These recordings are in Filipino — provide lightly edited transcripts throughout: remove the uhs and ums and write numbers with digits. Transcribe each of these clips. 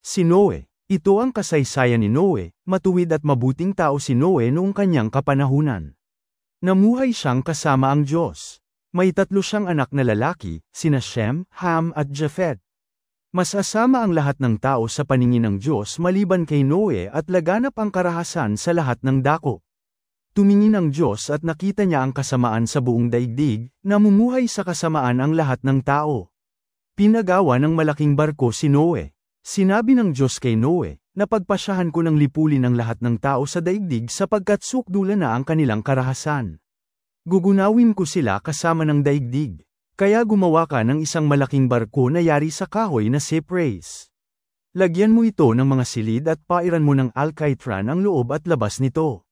Si Noe. Ito ang kasaysayan ni Noe, matuwid at mabuting tao si Noe noong kanyang kapanahunan. Namuhay siyang kasama ang Diyos. May 3 siyang anak na lalaki, sina Shem, Ham at Japhet. Masasama ang lahat ng tao sa paningin ng Diyos maliban kay Noe at laganap ang karahasan sa lahat ng dako. Tumingin ang Diyos at nakita niya ang kasamaan sa buong daigdig, namumuhay sa kasamaan ang lahat ng tao. Pinagawa ng malaking barko si Noe. Sinabi ng Diyos kay Noe, napagpasyahan ko ng lipulin ang lahat ng tao sa daigdig sapagkat sukdula na ang kanilang karahasan. Gugunawin ko sila kasama ng daigdig. Kaya gumawa ka ng isang malaking barko na yari sa kahoy na cypress. Lagyan mo ito ng mga silid at pairan mo ng alcaitran ang loob at labas nito.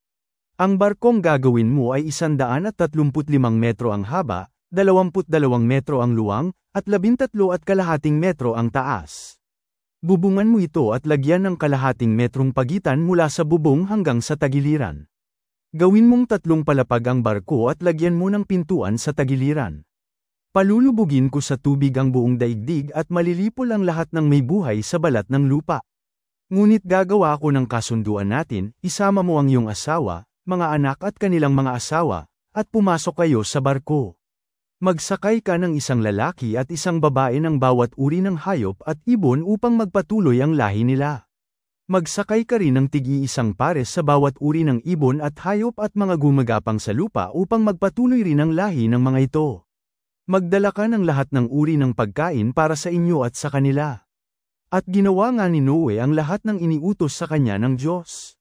Ang barkong gagawin mo ay 135 metro ang haba, 22 metro ang luwang, at 13.5 metro ang taas. Bubungan mo ito at lagyan ng kalahating metrong pagitan mula sa bubong hanggang sa tagiliran. Gawin mong 3 palapag ang barko at lagyan mo ng pintuan sa tagiliran. Palulubugin ko sa tubig ang buong daigdig at malilipol ang lahat ng may buhay sa balat ng lupa. Ngunit gagawa ako ng kasunduan natin, isama mo ang iyong asawa, mga anak at kanilang mga asawa, at pumasok kayo sa barko. Magsakay ka ng isang lalaki at isang babae ng bawat uri ng hayop at ibon upang magpatuloy ang lahi nila. Magsakay ka rin ng tig-iisang pares sa bawat uri ng ibon at hayop at mga gumagapang sa lupa upang magpatuloy rin ang lahi ng mga ito. Magdala ka ng lahat ng uri ng pagkain para sa inyo at sa kanila. At ginawa nga ni Noe ang lahat ng iniutos sa kanya ng Diyos.